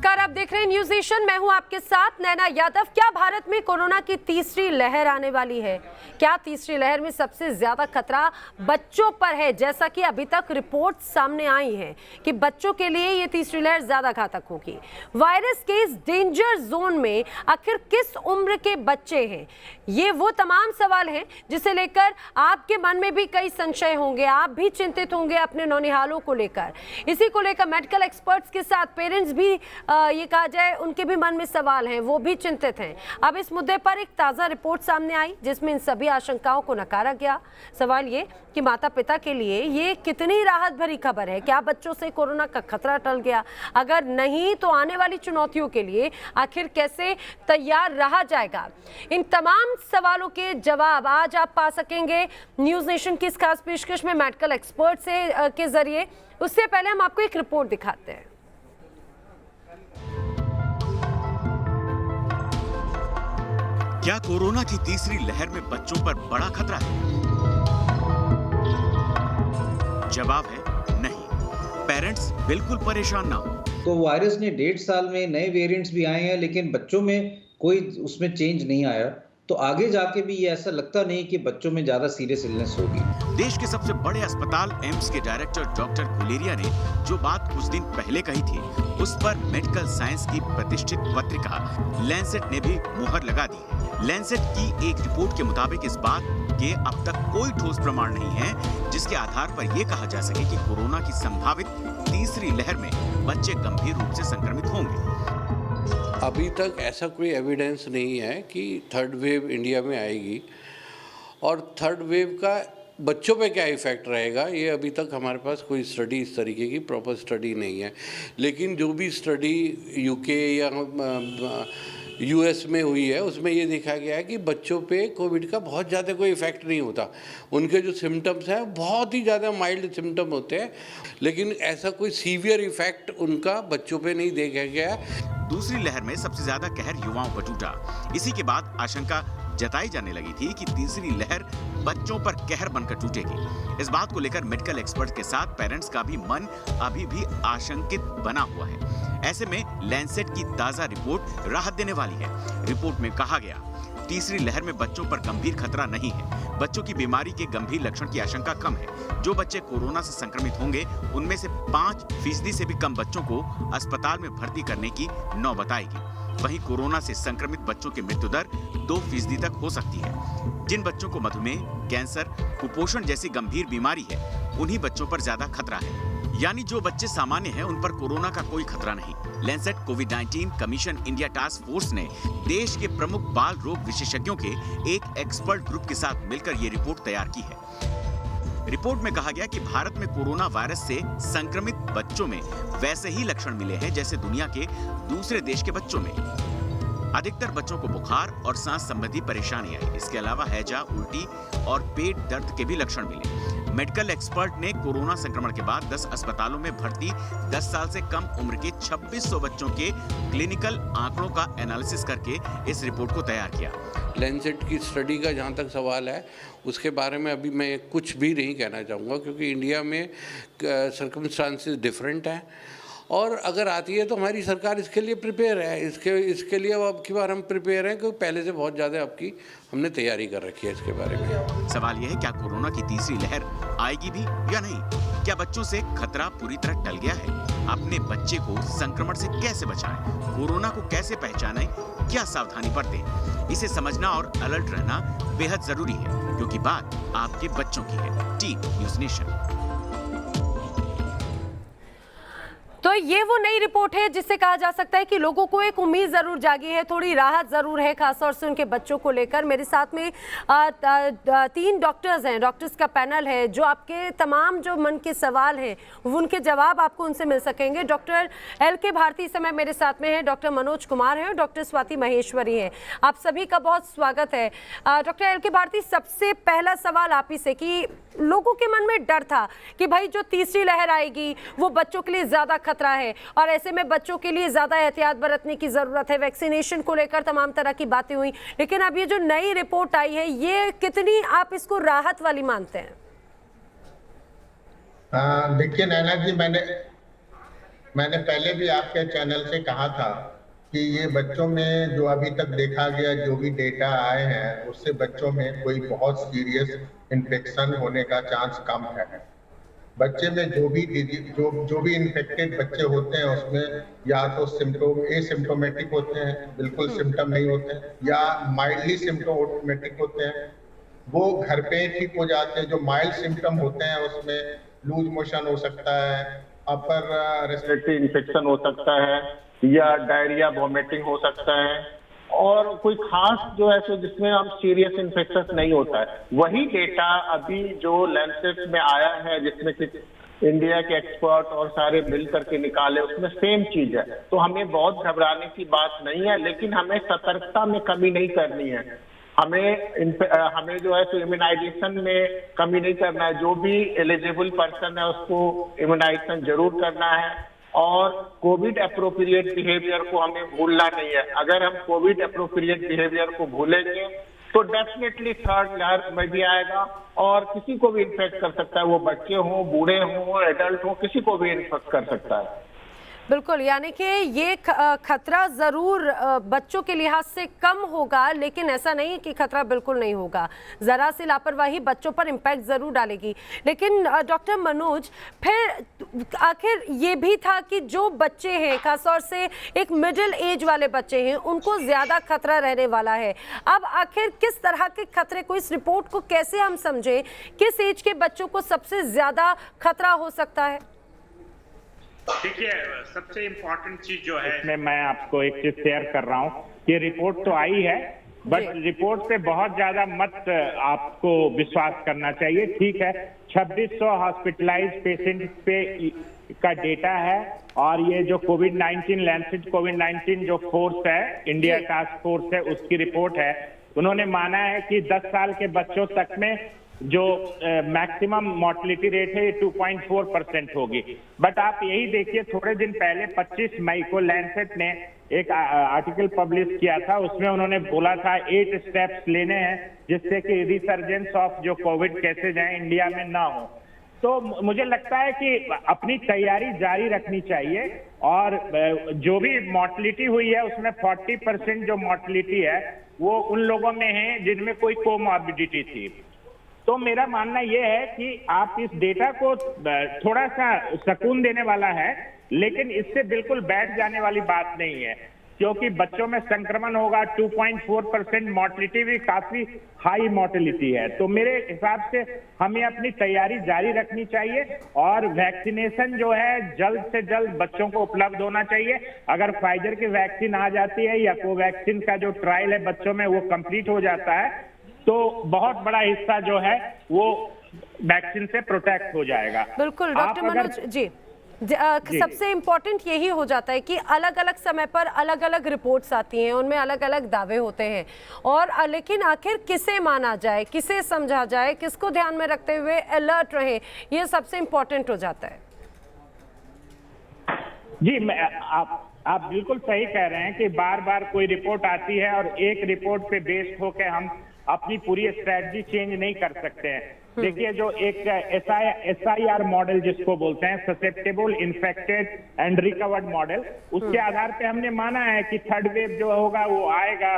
नमस्कार, आप देख रहे हैं न्यूज नेशन। मैं हूं आपके साथ नैना यादव। क्या भारत में कोरोना की तीसरी लहर आने वाली है? क्या तीसरी लहर में सबसे ज्यादा खतरा बच्चों पर है? जैसा कि अभी तक रिपोर्ट सामने आई है कि बच्चों के लिए ये तीसरी लहर ज्यादा घातक होगी। वायरस के इस डेंजर जोन में आखिर किस उम्र के बच्चे हैं? ये वो तमाम सवाल हैं जिसे लेकर आपके मन में भी कई संशय होंगे। आप भी चिंतित होंगे अपने नौनिहालों को लेकर। इसी को लेकर मेडिकल एक्सपर्ट्स के साथ पेरेंट्स भी ये कहा जाए उनके भी मन में सवाल हैं, वो भी चिंतित हैं। अब इस मुद्दे पर एक ताज़ा रिपोर्ट सामने आई जिसमें इन सभी आशंकाओं को नकारा गया। सवाल ये कि माता पिता के लिए ये कितनी राहत भरी खबर है? क्या बच्चों से कोरोना का खतरा टल गया? अगर नहीं तो आने वाली चुनौतियों के लिए आखिर कैसे तैयार रहा जाएगा? इन तमाम सवालों के जवाब आज आप पा सकेंगे न्यूज़ नेशन की इस खास पेशकश में मेडिकल एक्सपर्ट के जरिए। उससे पहले हम आपको एक रिपोर्ट दिखाते हैं। क्या कोरोना की तीसरी लहर में बच्चों पर बड़ा खतरा है? जवाब है नहीं। पेरेंट्स बिल्कुल परेशान ना हो। तो वायरस ने 1.5 साल में नए वेरिएंट्स भी आए हैं, लेकिन बच्चों में कोई उसमें चेंज नहीं आया। तो आगे जाके भी ये ऐसा लगता नहीं कि बच्चों में ज्यादा सीरियस इलनेस होगी। देश के सबसे बड़े अस्पताल एम्स के डायरेक्टर डॉक्टर गुलेरिया ने जो बात कुछ दिन पहले कही थी, उस पर मेडिकल साइंस की प्रतिष्ठित पत्रिका लैंसेट ने भी मुहर लगा दी है। लैंसेट की एक रिपोर्ट के मुताबिक इस बात के अब तक कोई ठोस प्रमाण नहीं है जिसके आधार पर यह कहा जा सके कि कोरोना की संभावित तीसरी लहर में बच्चे गंभीर रूप से संक्रमित होंगे। अभी तक ऐसा कोई एविडेंस नहीं है कि थर्ड वेव इंडिया में आएगी, और थर्ड वेव का बच्चों पे क्या इफ़ेक्ट रहेगा ये अभी तक हमारे पास कोई स्टडी इस तरीके की प्रॉपर स्टडी नहीं है। लेकिन जो भी स्टडी यूके या यूएस में हुई है उसमें ये देखा गया है कि बच्चों पे कोविड का बहुत ज़्यादा कोई इफ़ेक्ट नहीं होता। उनके जो सिम्टम्स हैं बहुत ही ज़्यादा माइल्ड सिम्टम होते हैं, लेकिन ऐसा कोई सीवियर इफ़ेक्ट उनका बच्चों पे नहीं देखा गया है। दूसरी लहर में सबसे ज्यादा कहर युवाओं पर टूटा। इसी के बाद आशंका जताई जाने लगी थी कि तीसरी लहर बच्चों पर कहर बनकर टूटेगी। इस बात को लेकर मेडिकल एक्सपर्ट के साथ पेरेंट्स का भी मन अभी भी आशंकित बना हुआ है। ऐसे में लैंसेट की ताजा रिपोर्ट राहत देने वाली है। रिपोर्ट में कहा गया, तीसरी लहर में बच्चों पर गंभीर खतरा नहीं है। बच्चों की बीमारी के गंभीर लक्षण की आशंका कम है। जो बच्चे कोरोना से संक्रमित होंगे उनमें से 5% से भी कम बच्चों को अस्पताल में भर्ती करने की नौबत आएगी। वहीं कोरोना से संक्रमित बच्चों की मृत्यु दर 2% तक हो सकती है। जिन बच्चों को मधुमेह, कैंसर, कुपोषण जैसी गंभीर बीमारी है उन्हीं बच्चों पर ज्यादा खतरा है। यानी जो बच्चे सामान्य हैं उन पर कोरोना का कोई खतरा नहीं। लैंसेट कोविड-19 कमीशन इंडिया टास्क फोर्स ने देश के प्रमुख बाल रोग विशेषज्ञों के एक एक्सपर्ट ग्रुप के साथ मिलकर ये रिपोर्ट तैयार की है। रिपोर्ट में कहा गया कि भारत में कोरोना वायरस से संक्रमित बच्चों में वैसे ही लक्षण मिले हैं जैसे दुनिया के दूसरे देश के बच्चों में। अधिकतर बच्चों को बुखार और सांस संबंधी परेशानी आई। इसके अलावा हैजा, उल्टी और पेट दर्द के भी लक्षण मिले। मेडिकल एक्सपर्ट ने कोरोना संक्रमण के बाद 10 अस्पतालों में भर्ती 10 साल से कम उम्र के 2600 बच्चों के क्लिनिकल आंकड़ों का एनालिसिस करके इस रिपोर्ट को तैयार किया। लैंसेट की स्टडी का जहाँ तक सवाल है उसके बारे में अभी मैं कुछ भी नहीं कहना चाहूँगा, क्योंकि इंडिया में सर्कमस्टांसेस डिफरेंट हैं, और अगर आती है तो हमारी सरकार इसके लिए प्रिपेयर है। इसके लिए अब की बार हम प्रिपेयर हैं, क्योंकि पहले से बहुत ज़्यादा आपकी हमने तैयारी कर रखी है इसके बारे में। सवाल यह है, क्या कोरोना की तीसरी लहर आएगी भी या नहीं? क्या बच्चों से खतरा पूरी तरह टल गया है? अपने बच्चे को संक्रमण से कैसे बचाएं? कोरोना को कैसे पहचानें? क्या सावधानी बरतें? इसे समझना और अलर्ट रहना बेहद जरूरी है, क्योंकि बात आपके बच्चों की है। Team news nation. तो ये वो नई रिपोर्ट है जिससे कहा जा सकता है कि लोगों को एक उम्मीद जरूर जागी है, थोड़ी राहत जरूर है, खासतौर से उनके बच्चों को लेकर। मेरे साथ में 3 डॉक्टर्स हैं, डॉक्टर्स का पैनल है जो आपके तमाम जो मन के सवाल हैं उनके जवाब आपको उनसे मिल सकेंगे। डॉक्टर LK भारती इस समय मेरे साथ में है, डॉक्टर मनोज कुमार है और डॉक्टर स्वाति महेश्वरी है। आप सभी का बहुत स्वागत है। डॉक्टर LK भारती, सबसे पहला सवाल आप ही से कि लोगों के मन में डर था कि भाई जो तीसरी लहर आएगी वो बच्चों के लिए ज्यादा खतरा है, और ऐसे में बच्चों के लिए ज्यादा एहतियात बरतने की जरूरत है। वैक्सीनेशन को लेकर तमाम तरह की बातें हुई, लेकिन अब ये जो नई रिपोर्ट आई है ये कितनी आप इसको राहत वाली मानते हैं? देखिए नैना जी, मैंने पहले भी आपके चैनल से कहा था कि ये बच्चों में जो अभी तक देखा गया, जो भी डेटा आए हैं, उससे बच्चों में कोई बहुत सीरियस इन्फेक्शन होने का चांस कम है। बच्चे में जो भी इन्फेक्टेड बच्चे होते हैं उसमें या तो सिम्टोम एसिम्टोमेटिक होते हैं, बिल्कुल सिम्टम नहीं होते हैं, या माइल्डली सिम्टोमेटिक होते हैं, वो घर पे ठीक हो जाते हैं। जो माइल्ड सिम्टम होते हैं उसमें लूज मोशन हो सकता है, अपर रेस्पिरेटरी इन्फेक्शन हो सकता है, या डायरिया वॉमिटिंग हो सकता है, और कोई खास जो है सो जिसमें हम सीरियस इन्फेक्शन नहीं होता है। वही डेटा अभी जो लैंसेट में आया है, जिसमें कि इंडिया के एक्सपर्ट और सारे मिल करके निकाले, उसमें सेम चीज है। तो हमें बहुत घबराने की बात नहीं है, लेकिन हमें सतर्कता में कमी नहीं करनी है। हमें जो है सो इम्यूनाइजेशन में कमी नहीं करना है। जो भी एलिजिबल पर्सन है उसको इम्यूनाइजेशन जरूर करना है, और कोविड अप्रोप्रिएट बिहेवियर को हमें भूलना नहीं है। अगर हम कोविड अप्रोप्रिएट बिहेवियर को भूलेंगे तो डेफिनेटली थर्ड लहर में भी आएगा और किसी को भी इन्फेक्ट कर सकता है। वो बच्चे हों, बूढ़े हों, एडल्ट हों, किसी को भी इन्फेक्ट कर सकता है। बिल्कुल, यानी कि ये खतरा ज़रूर बच्चों के लिहाज से कम होगा, लेकिन ऐसा नहीं कि खतरा बिल्कुल नहीं होगा। ज़रा सी लापरवाही बच्चों पर इम्पैक्ट ज़रूर डालेगी। लेकिन डॉक्टर मनोज, फिर आखिर ये भी था कि जो बच्चे हैं, खासतौर से एक मिडिल एज वाले बच्चे हैं, उनको ज़्यादा खतरा रहने वाला है। अब आखिर किस तरह के खतरे को, इस रिपोर्ट को कैसे हम समझें, किस एज के बच्चों को सबसे ज़्यादा खतरा हो सकता है? देखिए, सबसे इम्पोर्टेंट चीज जो है इसमें मैं आपको एक चीज शेयर कर रहा हूँ कि रिपोर्ट तो आई है, बट रिपोर्ट पे बहुत ज्यादा मत आपको विश्वास करना चाहिए। ठीक है, 2600 हॉस्पिटलाइज पेशेंट पे का डेटा है, और ये जो कोविड-19 लैंसेट कोविड-19 जो फोर्स है, इंडिया टास्क फोर्स है, उसकी रिपोर्ट है। उन्होंने माना है कि 10 साल के बच्चों तक में जो मैक्सिमम मोर्टेलिटी रेट है 2.4% होगी। बट आप यही देखिए, थोड़े दिन पहले 25 मई को लैंसेट ने एक आर्टिकल पब्लिश किया था, उसमें उन्होंने बोला था 8 स्टेप्स लेने हैं जिससे कि रिसर्जेंस ऑफ जो कोविड केसेज हैं इंडिया में ना हो। तो मुझे लगता है कि अपनी तैयारी जारी रखनी चाहिए, और जो भी मोर्टेलिटी हुई है उसमें 40% जो मोर्टेलिटी है वो उन लोगों में है जिनमें कोई कोमॉर्बिडिटी थी। तो मेरा मानना यह है कि आप इस डेटा को थोड़ा सा सुकून देने वाला है, लेकिन इससे बिल्कुल बैठ जाने वाली बात नहीं है, क्योंकि बच्चों में संक्रमण होगा। 2.4% मोर्टेलिटी भी काफी हाई मोर्टेलिटी है। तो मेरे हिसाब से हमें अपनी तैयारी जारी रखनी चाहिए, और वैक्सीनेशन जो है जल्द से जल्द बच्चों को उपलब्ध होना चाहिए। अगर फाइजर की वैक्सीन आ जाती है या कोवैक्सीन का जो ट्रायल है बच्चों में वो कंप्लीट हो जाता है, तो बहुत बड़ा हिस्सा जो है वो वैक्सीन से प्रोटेक्ट हो जाएगा। बिल्कुल डॉक्टर मनोज जी, सबसे इम्पोर्टेंट यही हो जाता है कि अलग अलग समय पर अलग अलग रिपोर्ट्स आती हैं, उनमें अलग अलग दावे होते हैं, और लेकिन आखिर किसे माना जाए, किसे समझा जाए, किसको ध्यान में रखते हुए अलर्ट रहे, ये सबसे इम्पोर्टेंट हो जाता है। जी, आप बिल्कुल सही कह रहे हैं कि बार बार कोई रिपोर्ट आती है और एक रिपोर्ट पे बेस्ड होकर हम अपनी पूरी स्ट्रेटजी चेंज नहीं कर सकते हैं। देखिए, जो एक SIR मॉडल जिसको बोलते हैं, susceptible, infected and recovered model, उसके आधार पे हमने माना है कि थर्ड वेव जो होगा वो आएगा,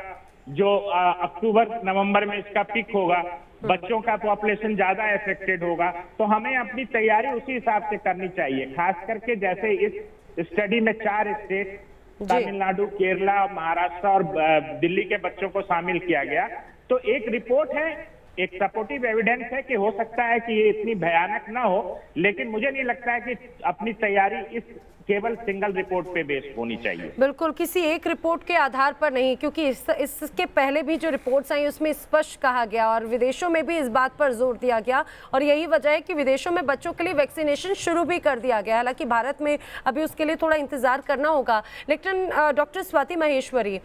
जो अक्टूबर नवंबर में इसका पीक होगा, बच्चों का पॉपुलेशन ज्यादा अफेक्टेड होगा। तो हमें अपनी तैयारी उसी हिसाब से करनी चाहिए। खास करके जैसे इस स्टडी में 4 स्टेट, तमिलनाडु, केरला, महाराष्ट्र और दिल्ली के बच्चों को शामिल किया गया। तो एक रिपोर्ट है, एक सपोर्टिव एविडेंस है कि हो सकता है कि ये इतनी भयानक ना हो, लेकिन मुझे नहीं लगता है कि अपनी तैयारी इस केवल सिंगल रिपोर्ट पे बेस्ड होनी चाहिए। बिल्कुल, किसी एक रिपोर्ट के आधार पर नहीं, क्योंकि इसके पहले भी जो रिपोर्ट्स आई उसमें स्पष्ट कहा गया और विदेशों में भी इस बात पर जोर दिया गया, और यही वजह है कि विदेशों में बच्चों के लिए वैक्सीनेशन शुरू भी कर दिया गया। हालांकि भारत में अभी उसके लिए थोड़ा इंतजार करना होगा। लेकिन डॉक्टर स्वाति महेश्वरी,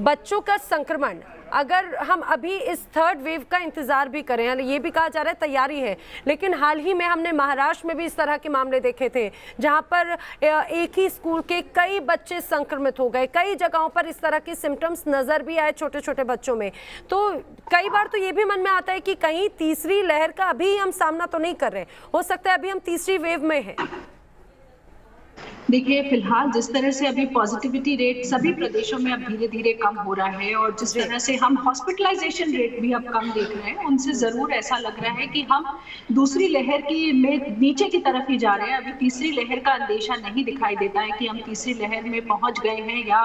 बच्चों का संक्रमण, अगर हम अभी इस थर्ड वेव का इंतजार भी करें, ये भी कहा जा रहा है तैयारी है, लेकिन हाल ही में हमने महाराष्ट्र में भी इस तरह के मामले देखे थे जहां पर एक ही स्कूल के कई बच्चे संक्रमित हो गए, कई जगहों पर इस तरह के सिम्टम्स नजर भी आए छोटे छोटे बच्चों में। तो कई बार तो ये भी मन में आता है कि कहीं तीसरी लहर का अभी हम सामना तो नहीं कर रहे, हो सकता है अभी हम तीसरी वेव में हैं। देखिए, फिलहाल जिस तरह से अभी पॉजिटिविटी रेट सभी प्रदेशों में अब धीरे धीरे कम हो रहा है और जिस तरह से हम हॉस्पिटलाइजेशन रेट भी अब कम देख रहे हैं, उनसे जरूर ऐसा लग रहा है कि हम दूसरी लहर की में नीचे की तरफ ही जा रहे हैं। अभी तीसरी लहर का अंदेशा नहीं दिखाई देता है कि हम तीसरी लहर में पहुंच गए हैं या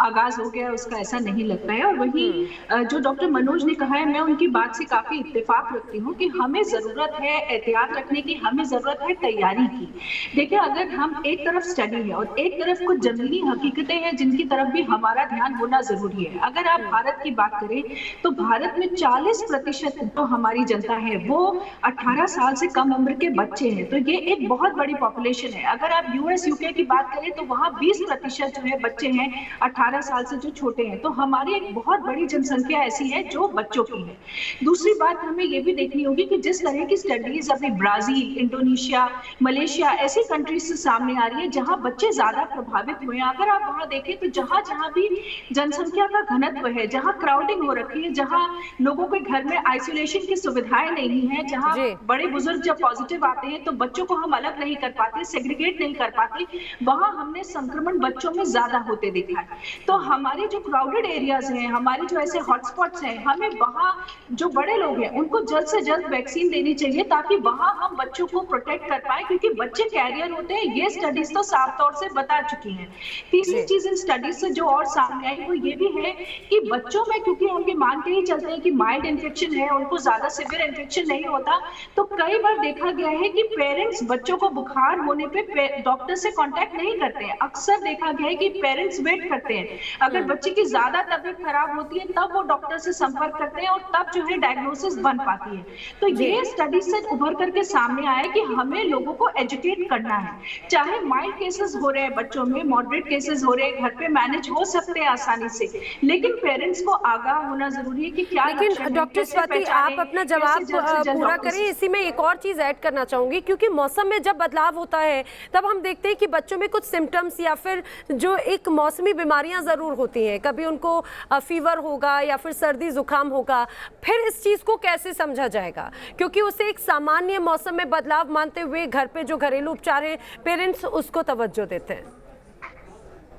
आगाज हो गया, उसका ऐसा नहीं लगता है। और वहीं जो डॉक्टर मनोज ने कहा है, मैं उनकी बात से काफी इत्तेफाक रखती हूँ कि हमें जरूरत है एहतियात रखने की, हमें जरूरत है तैयारी की। देखिए, अगर हम एक तरफ स्टडी है और एक तरफ कुछ जमीनी हकीकतें हैं जिनकी तरफ भी हमारा ध्यान होना जरूरी है। अगर आप भारत की बात करें तो भारत में 40% जो हमारी जनता है वो 18 साल से कम उम्र के बच्चे हैं, तो ये एक बहुत बड़ी पॉपुलेशन है। अगर आप यूएस यूके की बात करें तो वहाँ 20% जो है बच्चे हैं 18 साल से जो छोटे हैं, तो हमारी एक बहुत बड़ी जनसंख्या ऐसी है जो बच्चों की है। दूसरी बात हमें ये भी देखनी होगी कि जिस तरह की स्टडीज अभी ब्राजील, इंडोनेशिया, मलेशिया ऐसी कंट्रीज से सामने आ रही है जहाँ बच्चे ज्यादा प्रभावित हुए हैं। अगर आप वहां देखें तो जहां जहां भी जनसंख्या का घनत्व है, जहां क्राउडिंग हो रखी है, जहां लोगों के घर में आइसोलेशन की सुविधाएं नहीं है, जहां बड़े बुजुर्ग जब पॉजिटिव आते हैं तो बच्चों को हम अलग नहीं कर पाते, सेग्रीगेट नहीं कर पाते, वहां हमने संक्रमण बच्चों में ज्यादा होते देखा है। तो हमारे जो क्राउडेड एरियाज हैं, हमारे जो ऐसे हॉटस्पॉट्स हैं, हमें वहां जो बड़े लोग हैं उनको जल्द से जल्द वैक्सीन देनी चाहिए ताकि वहां हम बच्चों को प्रोटेक्ट कर पाए, क्योंकि बच्चे कैरियर होते हैं, ये स्टडीज तो साफ तौर से बता चुकी हैं। तीसरी चीज इन स्टडीज से जो और सामने आई वो ये भी है कि बच्चों में, क्योंकि हम ये मान के ही चलते हैं कि माइल्ड इन्फेक्शन है, उनको ज्यादा सीवियर इन्फेक्शन नहीं होता, तो कई बार देखा गया है कि पेरेंट्स बच्चों को बुखार होने पे डॉक्टर से कांटेक्ट नहीं करते हैं। अक्सर देखा गया है कि पेरेंट्स वेट करते हैं, अगर बच्चे की ज्यादा तबीयत खराब होती है तब वो डॉक्टर से संपर्क करते हैं और तब जो है डायग्नोसिस बन पाती है। तो ये स्टडीज से उभर करके सामने आया कि हमें लोगों को एजुकेट करना है। चाहे माइल्ड केसेस हो रहे हैं बच्चों में, मॉडरेट केसेस हो रहे हैं, घर पे मैनेज हो सकते हैं आसानी से, लेकिन पेरेंट्स को आगाह होना जरूरी है कि क्या। लेकिन डॉक्टर स्वाति, आप अपना जवाब पूरा करें, इसी में एक और चीज ऐड करना चाहूंगी, क्योंकि मौसम में जब बदलाव होता है तब हम देखते हैं कि बच्चों में कुछ सिम्टम्स या फिर जो एक मौसमी बीमारियां जरूर होती हैं, कभी उनको फीवर होगा या फिर सर्दी जुकाम होगा। फिर इस चीज को कैसे समझा जाएगा, क्योंकि उसे एक सामान्य मौसम में बदलाव मानते हुए घर पे जो घरेलू उपचार है पेरेंट्स उसको तवज्जो देते हैं।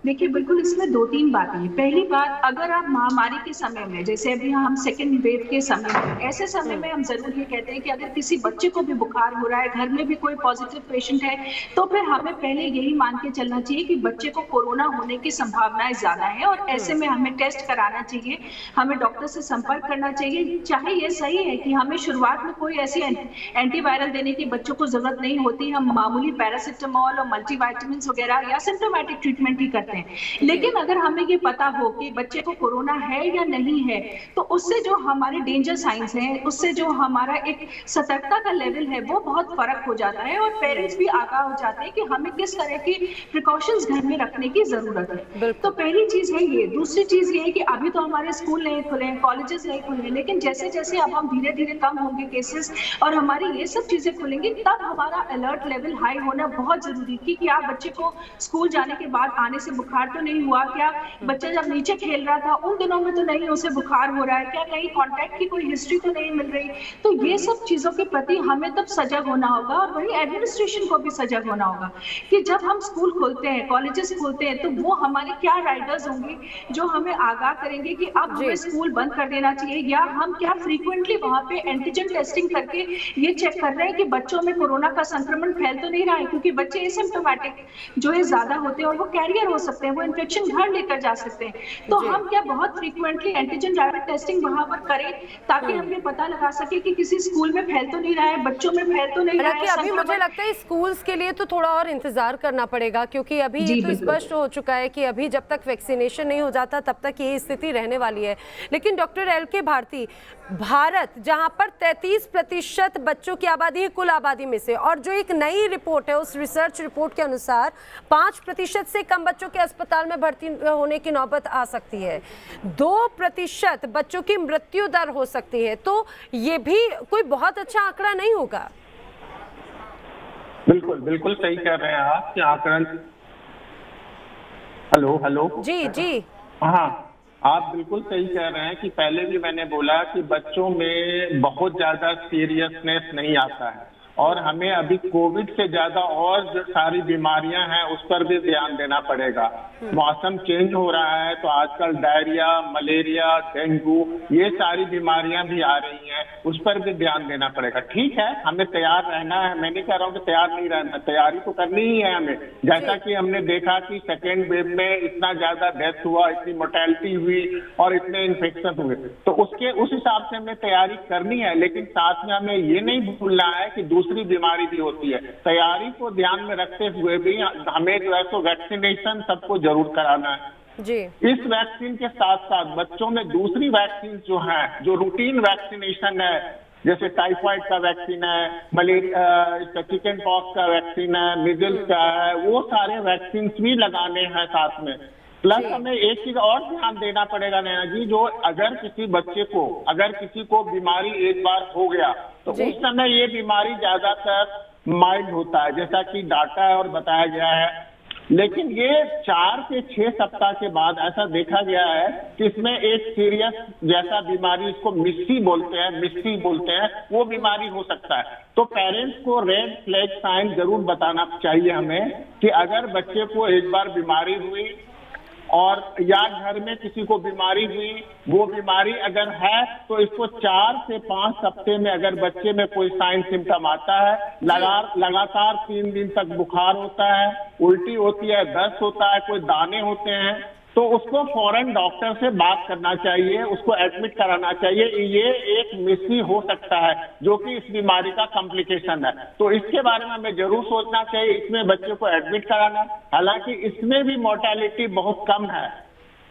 देखिए, बिल्कुल इसमें 2-3 बातें हैं। पहली बात, अगर आप महामारी के समय में, जैसे अभी हम सेकेंड वेव के समय में, ऐसे समय में हम जरूर ये कहते हैं कि अगर किसी बच्चे को भी बुखार हो रहा है, घर में भी कोई पॉजिटिव पेशेंट है, तो फिर हमें पहले यही मान के चलना चाहिए कि बच्चे को कोरोना होने की संभावनाएं ज्यादा है और ऐसे में हमें टेस्ट कराना चाहिए, हमें डॉक्टर से संपर्क करना चाहिए। चाहे ये सही है कि हमें शुरुआत में कोई ऐसी एंटीवायरल देने की बच्चों को जरूरत नहीं होती, हम मामूली पैरासिटामोल और मल्टीविटामिन वगैरह या सिम्टोमेटिक ट्रीटमेंट ही करते हैं। लेकिन अगर हमें ये पता हो कि बच्चे को कोरोना है या नहीं है, तो उससे जो हमारे डेंजर साइंस हैं, उससे जो हमारा एक सतर्कता का लेवल है वो बहुत फर्क हो जाता है और पेरेंट्स भी आगाह हो जाते हैं कि हमें किस तरह की प्रिकॉशंस घर में रखने की जरूरत है। तो पहली चीज है ये। दूसरी चीज ये है कि अभी तो हमारे स्कूल नहीं खुले हैं, कॉलेजेस नहीं खुले हैं, लेकिन जैसे जैसे अब हम धीरे धीरे कम होंगे केसेस और हमारी ये सब चीजें खुलेंगी, तब हमारा अलर्ट लेवल हाई होना बहुत जरूरी है कि क्या बच्चे को स्कूल जाने के बाद आने से बुखार तो नहीं हुआ, क्या बच्चा जब नीचे खेल रहा था उन दिनों में तो नहीं उसे बुखार हो रहा है, क्या कहीं कांटेक्ट की कोई हिस्ट्री तो नहीं मिल रही। तो ये सब चीजों के प्रति हमें तब सजग होना होगा और वही एडमिनिस्ट्रेशन को भी सजग होना होगा कि जब हम स्कूल खोलते हैं, कॉलेजेस खोलते हैं, तो वो हमारे क्या राइडर्स होंगे जो हमें आगाह करेंगे कि अब हमें स्कूल बंद कर देना चाहिए, या हम क्या फ्रीक्वेंटली वहां पे एंटीजन टेस्टिंग करके ये चेक कर रहे हैं कि बच्चों में कोरोना का संक्रमण फैल तो नहीं रहा है, क्योंकि बच्चे एसिम्प्टोमेटिक जो है ज्यादा होते हैं और वो कैरियर हो सकते हैं, वो इन्फेक्शन घर लेकर जा सकते हैं। तो हम क्या बहुत फ्रीक्वेंटली एंटीजन रैपिड टेस्टिंग वहां पर करें ताकि हम ये पता लगा सके कि किसी स्कूल में फैल तो नहीं रहा है, बच्चों में फैल तो नहीं रहा है। अभी मुझे लगता है स्कूल्स के लिए तो थोड़ा और इंतजार करना पड़ेगा, क्योंकि अभी ये तो स्पष्ट हो चुका है कि अभी जब तक वैक्सीनेशन नहीं हो जाता तब तक ये स्थिति रहने वाली है। लेकिन डॉक्टर एल.के. भारती, भारत जहां पर 33% बच्चों की आबादी है कुल आबादी में से, और जो एक नई रिपोर्ट है उस रिसर्च रिपोर्ट के अनुसार 5% से कम बच्चों के अस्पताल में भर्ती होने की नौबत आ सकती है, 2% बच्चों की मृत्यु दर हो सकती है, तो ये भी कोई बहुत अच्छा आंकड़ा नहीं होगा। बिल्कुल बिल्कुल सही कह रहे हैं आप कि आंकड़न। हेलो जी हाँ, आप बिल्कुल सही कह रहे हैं कि पहले भी मैंने बोला कि बच्चों में बहुत ज्यादा सीरियसनेस नहीं आता है और हमें अभी कोविड से ज्यादा और जो सारी बीमारियां हैं उस पर भी ध्यान देना पड़ेगा। मौसम चेंज हो रहा है तो आजकल डायरिया, मलेरिया, डेंगू ये सारी बीमारियां भी आ रही हैं, उस पर भी ध्यान देना पड़ेगा। ठीक है, हमें तैयार रहना है, मैं नहीं कह रहा हूँ कि तैयार नहीं रहना, तैयारी तो करनी ही है हमें। जैसा कि हमने देखा कि सेकेंड वेव में इतना ज्यादा डेथ हुआ, इतनी मोर्टेलिटी हुई और इतने इन्फेक्शन हुए, तो उस हिसाब से हमें तैयारी करनी है। लेकिन साथ में हमें ये नहीं भूलना है कि दूसरी बीमारी भी होती है। तैयारी को ध्यान में रखते हुए भी हमें जो है तो वैक्सीनेशन सबको जरूर कराना है जी। इस वैक्सीन के साथ साथ बच्चों में दूसरी वैक्सीन जो है, जो रूटीन वैक्सीनेशन है, जैसे टाइफाइड का वैक्सीन है, मलेरिया, चिकन पॉक्स का वैक्सीन है, मिजल्स का है, वो सारे वैक्सीन भी लगाने हैं साथ में। प्लस हमें एक चीज और ध्यान देना पड़ेगा नैना जी, जो अगर किसी को बीमारी एक बार हो गया तो उस समय ये बीमारी ज्यादातर माइल्ड होता है, जैसा कि डाटा है और बताया गया है। लेकिन ये 4 से 6 सप्ताह के बाद ऐसा देखा गया है कि इसमें एक सीरियस जैसा बीमारी, इसको मिस्टी बोलते हैं, वो बीमारी हो सकता है। तो पेरेंट्स को रेड फ्लैग साइन जरूर बताना चाहिए हमें कि अगर बच्चे को एक बार बीमारी हुई और या घर में किसी को बीमारी हुई, वो बीमारी अगर है तो इसको 4 से 5 हफ्ते में अगर बच्चे में कोई साइन सिम्टम आता है, लगातार 3 दिन तक बुखार होता है, उल्टी होती है, दस्त होता है, कोई दाने होते हैं, तो उसको फौरन डॉक्टर से बात करना चाहिए, उसको एडमिट कराना चाहिए। ये एक मिस्टी हो सकता है जो कि इस बीमारी का कॉम्प्लिकेशन है, तो इसके बारे में हमें जरूर सोचना चाहिए, इसमें बच्चे को एडमिट कराना। हालांकि इसमें भी मोर्टेलिटी बहुत कम है,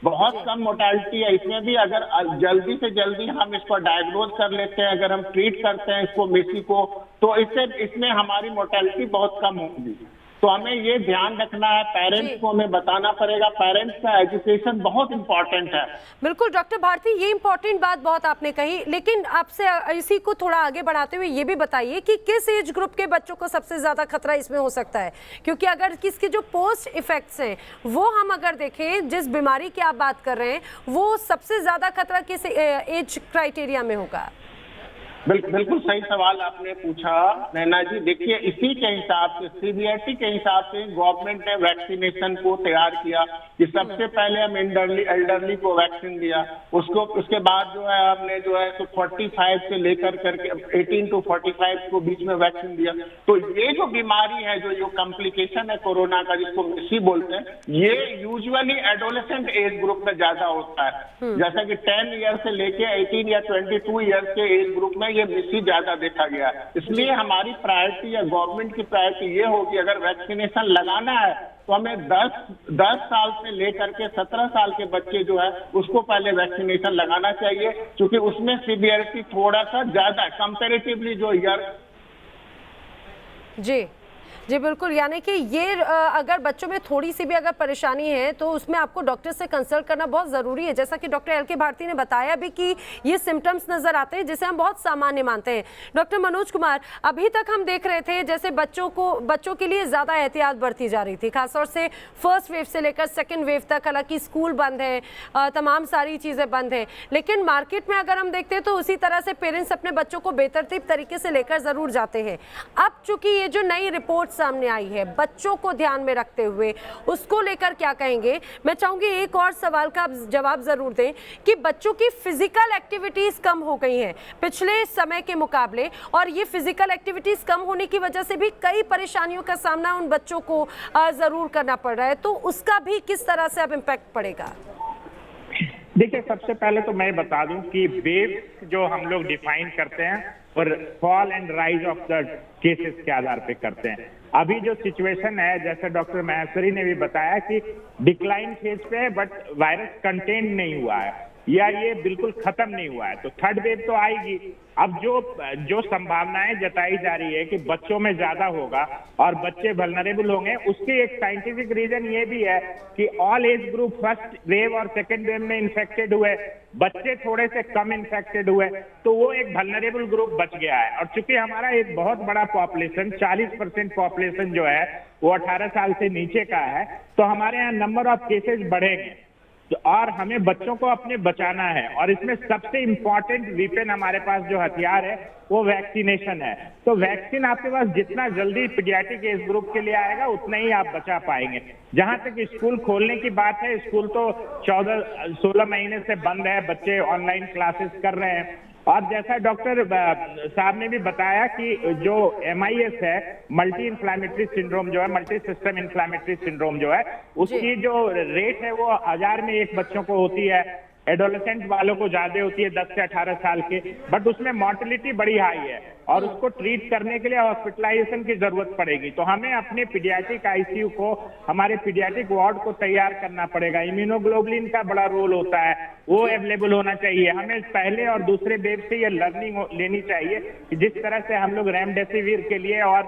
बहुत कम मोर्टेलिटी है इसमें भी। अगर जल्दी से जल्दी हम इसको डायग्नोज कर लेते हैं, अगर हम ट्रीट करते हैं इसको मिस्टी को, तो इसमें हमारी मोर्टेलिटी बहुत कम होगी। तो हमें ये ध्यान रखना है, पेरेंट्स को हमें बताना पड़ेगा, पेरेंट्स का एजुकेशन बहुत इंपॉर्टेंट है। बिल्कुल डॉक्टर भारती, ये इंपॉर्टेंट बात बहुत आपने कही, लेकिन आपसे इसी को थोड़ा आगे बढ़ाते हुए ये भी बताइए कि किस एज ग्रुप के बच्चों को सबसे ज्यादा खतरा इसमें हो सकता है, क्योंकि अगर किसके जो पोस्ट इफेक्ट्स हैं वो हम अगर देखें, जिस बीमारी की आप बात कर रहे हैं, वो सबसे ज्यादा खतरा किस एज क्राइटेरिया में होगा? बिल्कुल सही सवाल आपने पूछा नैना जी। देखिए, इसी के हिसाब से, सीवीआरटी के हिसाब से गवर्नमेंट ने वैक्सीनेशन को तैयार किया कि सबसे पहले हम एल्डरली को वैक्सीन दिया, उसके बाद जो है हमने जो है तो 45 से लेकर करके 18 to 45 को बीच में वैक्सीन दिया। तो ये जो बीमारी है, जो कॉम्प्लिकेशन है कोरोना का, जिसको मिस्टी बोलते हैं, ये यूजुअली एडोलेसेंट एज ग्रुप में ज्यादा होता है। जैसा कि 10 ईयर से लेके 18 या 22 ईयर के एज ग्रुप में ये मिस्टी ज्यादा देखा गया है। इसलिए हमारी प्रायोरिटी या गवर्नमेंट की प्रायोरिटी ये होगी, अगर वैक्सीनेशन लगाना है तो हमें 10 साल से लेकर के 17 साल के बच्चे जो है उसको पहले वैक्सीनेशन लगाना चाहिए, क्योंकि उसमें सीवियरिटी थोड़ा सा ज्यादा है कंपैरेटिवली जो ईयर। जी बिल्कुल, यानी कि ये अगर बच्चों में थोड़ी सी भी अगर परेशानी है तो उसमें आपको डॉक्टर से कंसल्ट करना बहुत ज़रूरी है। जैसा कि डॉक्टर एल के भारती ने बताया भी कि ये सिम्टम्स नज़र आते हैं जिसे हम बहुत सामान्य मानते हैं। डॉक्टर मनोज कुमार, अभी तक हम देख रहे थे जैसे बच्चों के लिए ज़्यादा एहतियात बरती जा रही थी, खासतौर से फर्स्ट वेव से लेकर सेकेंड वेव तक। हालांकि स्कूल बंद है, तमाम सारी चीज़ें बंद हैं, लेकिन मार्केट में अगर हम देखते हैं तो उसी तरह से पेरेंट्स अपने बच्चों को बेतरतीब तरीके से लेकर ज़रूर जाते हैं। अब चूंकि ये जो नई रिपोर्ट सामने आई है, बच्चों को ध्यान में रखते हुए उसको लेकर क्या कहेंगे? मैं चाहूंगी एक और सवाल का आप जवाब जरूर दें कि बच्चों की फिजिकल एक्टिविटीज कम हो गई हैं पिछले समय के मुकाबले, और ये फिजिकल एक्टिविटीज कम होने की वजह से भी कई परेशानियों का सामना उन बच्चों को जरूर करना पड़ रहा है, तो उसका भी किस तरह से अब इम्पैक्ट पड़ेगा? देखिए, सबसे पहले तो मैं बता दूं कि वेव जो हम लोग डिफाइन करते हैं और fall and rise of the cases के आधार पे करते हैं। अभी जो सिचुएशन है, जैसे डॉक्टर महेश्वरी ने भी बताया कि डिक्लाइन फेज पे है, बट वायरस कंटेन नहीं हुआ है या ये बिल्कुल खत्म नहीं हुआ है, तो थर्ड वेव तो आएगी। अब जो संभावनाएं जताई जा रही है कि बच्चों में ज्यादा होगा और बच्चे वल्नरेबल होंगे, उसकी एक साइंटिफिक रीजन ये भी है कि all age group first wave और सेकेंड वेव में इन्फेक्टेड हुए, बच्चे थोड़े से कम इन्फेक्टेड हुए, तो वो एक वल्नरेबल ग्रुप बच गया है। और चूंकि हमारा एक बहुत बड़ा पॉपुलेशन 40% पॉपुलेशन जो है वो 18 साल से नीचे का है, तो हमारे यहाँ नंबर ऑफ केसेस बढ़ेंगे। और हमें बच्चों को अपने बचाना है, और इसमें सबसे इम्पोर्टेंट वीपन हमारे पास जो हथियार है वो वैक्सीनेशन है। तो वैक्सीन आपके पास जितना जल्दी पीडियाट्रिक एज ग्रुप के लिए आएगा उतना ही आप बचा पाएंगे। जहां तक स्कूल खोलने की बात है, स्कूल तो 14-16 महीने से बंद है, बच्चे ऑनलाइन क्लासेस कर रहे हैं। और जैसा डॉक्टर साहब ने भी बताया कि जो MIS है, मल्टी इन्फ्लामेटरी सिंड्रोम जो है, मल्टी सिस्टम इन्फ्लामेटरी सिंड्रोम जो है, उसकी जो रेट है वो 1000 में 1 बच्चों को होती है। एडोलेसेंट वालों को ज्यादा होती है, 10 से 18 साल के, बट उसमें मॉर्टिलिटी बड़ी हाई है और उसको ट्रीट करने के लिए हॉस्पिटलाइजेशन की जरूरत पड़ेगी। तो हमें अपने पीडियाट्रिक ICU को, हमारे पीडियाट्रिक वार्ड को तैयार करना पड़ेगा। इम्यूनोग्लोबुलिन का बड़ा रोल होता है, वो अवेलेबल होना चाहिए। हमें पहले और दूसरे वेव से ये लर्निंग लेनी चाहिए कि जिस तरह से हम लोग रेमडेसिविर के लिए और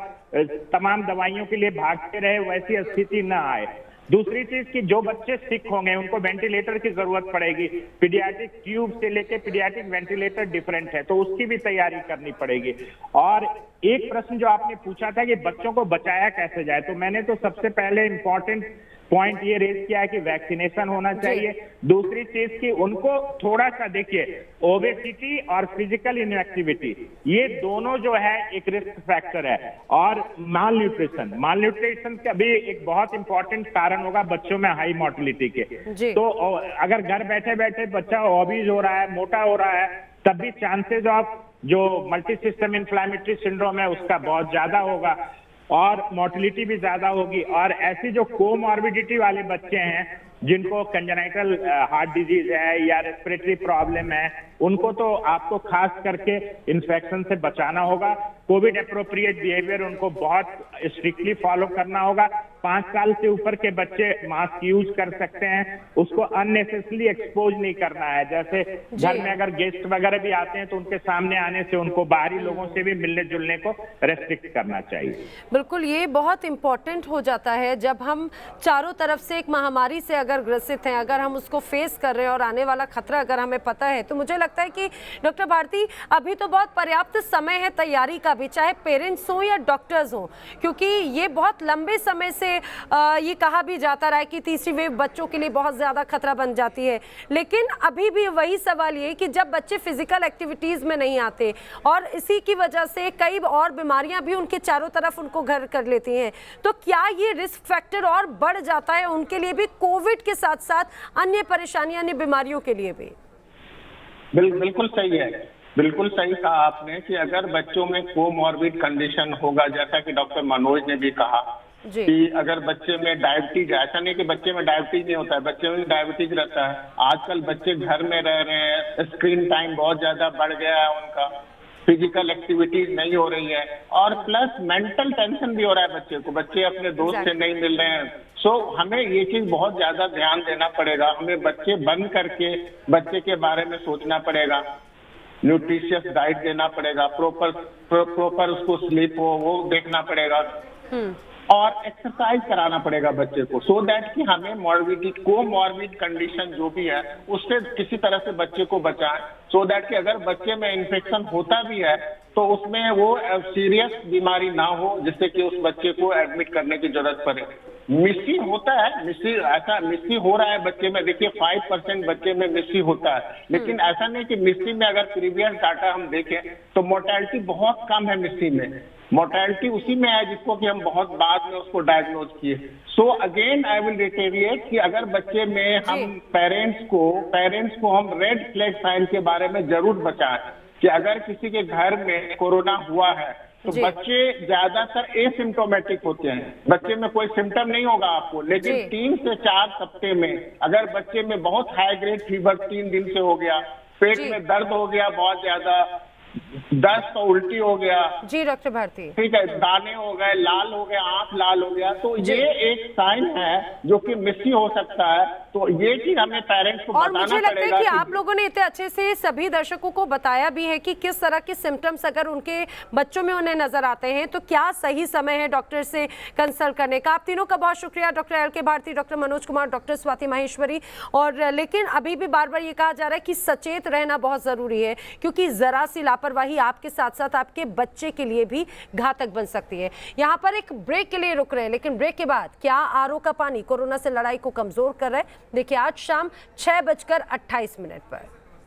तमाम दवाइयों के लिए भागते रहे, वैसी स्थिति न आए। दूसरी चीज कि जो बच्चे सिक होंगे उनको वेंटिलेटर की जरूरत पड़ेगी। पीडियाट्रिक ट्यूब से लेके पीडियाट्रिक वेंटिलेटर डिफरेंट है, तो उसकी भी तैयारी करनी पड़ेगी। और एक प्रश्न जो आपने पूछा था कि बच्चों को बचाया कैसे जाए, तो मैंने तो सबसे पहले इम्पोर्टेंट पॉइंट ये रेज किया है कि वैक्सीनेशन होना चाहिए। दूसरी चीज कि उनको थोड़ा सा देखिए, ओबेसिटी और फिजिकल इनएक्टिविटी ये दोनों जो है एक रिस्क फैक्टर है। और मालन्यूट्रिशन का भी एक बहुत इंपॉर्टेंट कारण होगा बच्चों में हाई मोर्टिलिटी के। तो अगर घर बैठे बैठे बच्चा ओबीज हो रहा है, मोटा हो रहा है, तब भी चांसेस ऑफ जो मल्टी सिस्टम इन्फ्लामेटरी सिंड्रोम है उसका बहुत ज्यादा होगा और मोर्टिलिटी भी ज्यादा होगी। और ऐसी जो कोमॉर्बिडिटी वाले बच्चे हैं जिनको कंजेनाइटल हार्ट डिजीज है या रेस्पिरेटरी प्रॉब्लम है, उनको तो आपको खास करके इन्फेक्शन से बचाना होगा। कोविड अप्रोप्रिएट बिहेवियर उनको बहुत स्ट्रिक्टली फॉलो करना होगा। 5 साल से ऊपर के बच्चे मास्क यूज कर सकते हैं, उसको अननेसेसरली एक्सपोज नहीं करना है। जैसे घर में अगर गेस्ट वगैरह भी आते हैं तो उनके सामने आने से उनको बाहरी लोगों से भी मिलने जुलने को रेस्ट्रिक्ट करना चाहिए। बिल्कुल, ये बहुत इंपॉर्टेंट हो जाता है जब हम चारों तरफ से एक महामारी से अगर ग्रसित हैं, अगर हम उसको फेस कर रहे हैं और आने वाला खतरा अगर हमें पता है, तो मुझे लगता है कि डॉक्टर भारती अभी तो बहुत पर्याप्त समय है तैयारी का भी, चाहे पेरेंट्स हो या डॉक्टर्स हो, क्योंकि ये बहुत लंबे समय से ये कहा भी जाता रहा है कि तीसरी वेव बच्चों के लिए बहुत ज़्यादा खतरा बन जाती है। लेकिन अभी भी वही सवाल ये कि जब बच्चे फिजिकल एक्टिविटीज़ में नहीं आते और इसी की वजह से कई और बीमारियां भी उनके चारों तरफ उनको घर कर लेती हैं, तो क्या ये रिस्क फैक्टर और बढ़ जाता है उनके लिए भी, कोविड के साथ साथ अन्य परेशानियां, अन्य बीमारियों के लिए भी? बिल्कुल सही है, बिल्कुल सही कहा आपने कि अगर बच्चों में कोमॉर्बिड कंडीशन होगा, जैसा कि डॉक्टर मनोज ने भी कहा कि अगर बच्चे में डायबिटीज, ऐसा नहीं कि बच्चे में डायबिटीज नहीं होता है, बच्चे में डायबिटीज रहता है। आजकल बच्चे घर में रह रहे हैं, स्क्रीन टाइम बहुत ज्यादा बढ़ गया है उनका, फिजिकल एक्टिविटीज नहीं हो रही है और प्लस मेंटल टेंशन भी हो रहा है बच्चे को, बच्चे अपने दोस्त से नहीं मिल रहे हैं। सो हमें ये चीज बहुत ज्यादा ध्यान देना पड़ेगा, हमें बच्चे बंद करके बच्चे के बारे में सोचना पड़ेगा, न्यूट्रिशियस डाइट देना पड़ेगा, प्रॉपर उसको स्लीप हो वो देखना पड़ेगा और एक्सरसाइज कराना पड़ेगा बच्चे को, सो दैट कि हमें कोमॉर्बिड कंडीशन जो भी है उससे किसी तरह से बच्चे को बचाएं, सो दैट कि अगर बच्चे में इन्फेक्शन होता भी है तो उसमें वो सीरियस बीमारी ना हो जिससे कि उस बच्चे को एडमिट करने की जरूरत पड़े। मिस्सी होता है, मिस्सी हो रहा है बच्चे में, देखिए 5% बच्चे में मिस्सी होता है, लेकिन ऐसा नहीं कि मिस्सी में अगर प्रीवियस डाटा हम देखें तो मोर्टेलिटी बहुत कम है मिस्सी में, मोर्टेलिटी उसी में है जिसको कि हम बहुत बाद में उसको डायग्नोज किए। सो अगेन आई विल रिटेरिएट कि अगर बच्चे में हम पेरेंट्स को हम रेड फ्लैग साइन के बारे में जरूर बताएं कि अगर किसी के घर में कोरोना हुआ है तो बच्चे ज्यादातर एसिम्टोमेटिक होते हैं, बच्चे में कोई सिम्टम नहीं होगा आपको, लेकिन 3 से 4 हफ्ते में अगर बच्चे में बहुत हाई ग्रेड फीवर 3 दिन से हो गया, पेट में दर्द हो गया बहुत ज्यादा, दस्त और उल्टी हो गया, जी डॉक्टर भारती, ठीक है, दाने हो गए, लाल हो गया, आंख लाल हो गया, तो ये एक साइन है जो कि मिस्सी हो सकता है। तो ये चीज हमें पेरेंट्स को बताना पड़ेगा। और मुझे लगता है कि आप लोगों ने इतने अच्छे से सभी दर्शकों को बताया भी है कि किस तरह के सिम्टम्स अगर उनके बच्चों में उन्हें नजर आते हैं तो क्या सही समय है डॉक्टर से कंसल्ट करने का। आप तीनों का बहुत शुक्रिया, doctor LK Bharti, doctor Manoj Kumar, doctor Swati Maheshwari. और लेकिन अभी भी बार बार ये कहा जा रहा है कि सचेत रहना बहुत जरूरी है, क्योंकि जरा सी लापरवाही ही आपके साथ साथ आपके बच्चे के लिए भी घातक बन सकती है। यहाँ पर एक ब्रेक के लिए रुक रहे हैं, लेकिन ब्रेक के बाद क्या आरओ का पानी कोरोना से लड़ाई को कमजोर कर रहा है, देखिए आज शाम 6:28 पर।